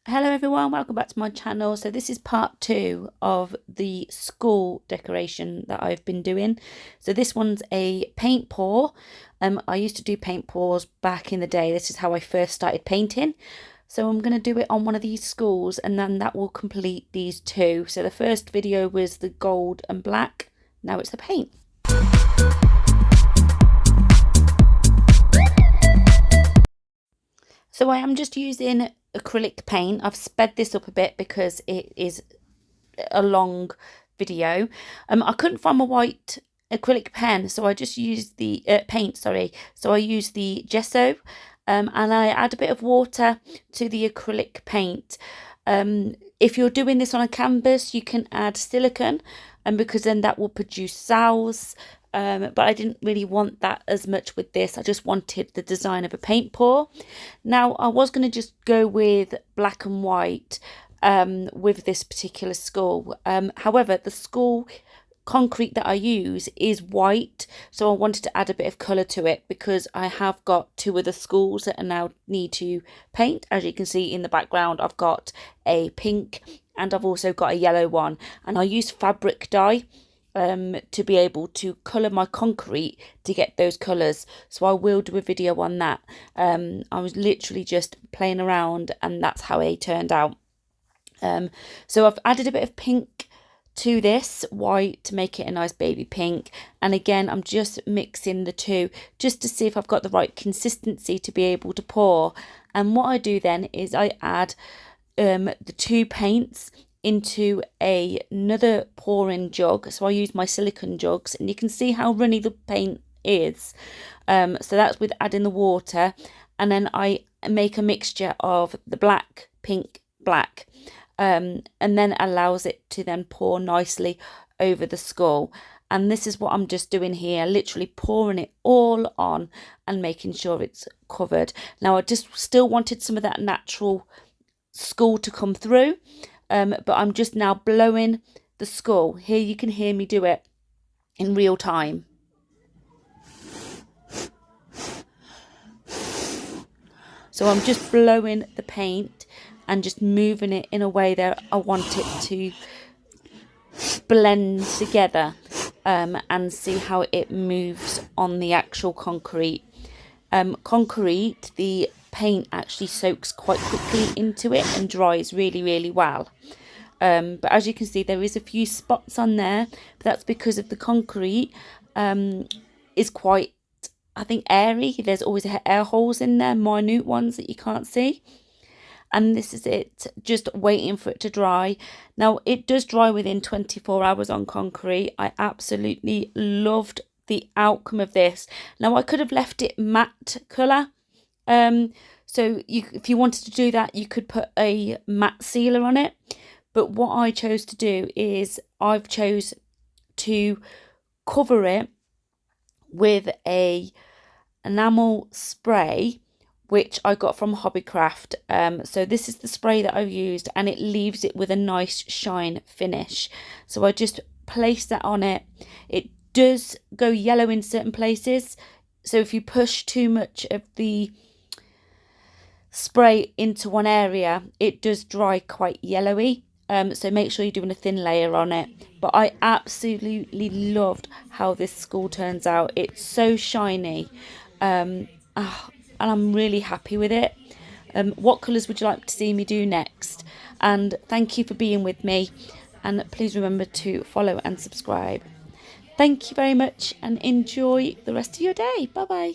Hello everyone, welcome back to my channel. So this is part 2 of the school decoration that I've been doing. So this one's a paint pour. I used to do paint pours back in the day. This is how I first started painting. So I'm going to do it on one of these schools and then that will complete these two. So the first video was the gold and black. Now it's the paint. So I am just using acrylic paint. I've sped this up a bit because it is a long video. I couldn't find my white acrylic pen, so I just used the paint, sorry. So I used the gesso and I add a bit of water to the acrylic paint. If you're doing this on a canvas, you can add silicone, and because then that will produce cells. But I didn't really want that as much with this. I just wanted the design of a paint pour. Now I was going to just go with black and white with this particular school. However, the school concrete that I use is white, so I wanted to add a bit of colour to it because I have got two other schools that I now need to paint. As you can see in the background, I've got a pink and I've also got a yellow one, and I use fabric dye to be able to colour my concrete to get those colours. So I will do a video on that. I was literally just playing around and that's how it turned out. So I've added a bit of pink to this white to make it a nice baby pink, and again I'm just mixing the two just to see if I've got the right consistency to be able to pour. And what I do then is I add the two paints into another pouring jug. So I use my silicone jugs, and you can see how runny the paint is. So that's with adding the water, and then I make a mixture of the black, pink, black, and then allows it to then pour nicely over the skull. And this is what I'm just doing here, literally pouring it all on and making sure it's covered. Now I just still wanted some of that natural skull to come through. But I'm just now blowing the skull. Here you can hear me do it in real time. So I'm just blowing the paint and just moving it in a way that I want it to blend together, and see how it moves on the actual concrete. Concrete, the paint actually soaks quite quickly into it and dries really well. But as you can see, there is a few spots on there, but that's because of the concrete is quite, I think, airy. There's always air holes in there, minute ones that you can't see. And this is it, just waiting for it to dry. Now it does dry within 24 hours on concrete. I absolutely loved the outcome of this. Now I could have left it matte colour, so if you wanted to do that, you could put a matte sealer on it, but what I chose to do is I've chose to cover it with a enamel spray which I got from Hobbycraft. So this is the spray that I've used, and it leaves it with a nice shine finish. So I just place that on it. It does go yellow in certain places, so if you push too much of the spray into one area, it does dry quite yellowy. So make sure you're doing a thin layer on it. But I absolutely loved how this school turns out. It's so shiny, and I'm really happy with it. What colours would you like to see me do next? And thank you for being with me, and please remember to follow and subscribe. Thank you very much, and enjoy the rest of your day. Bye bye.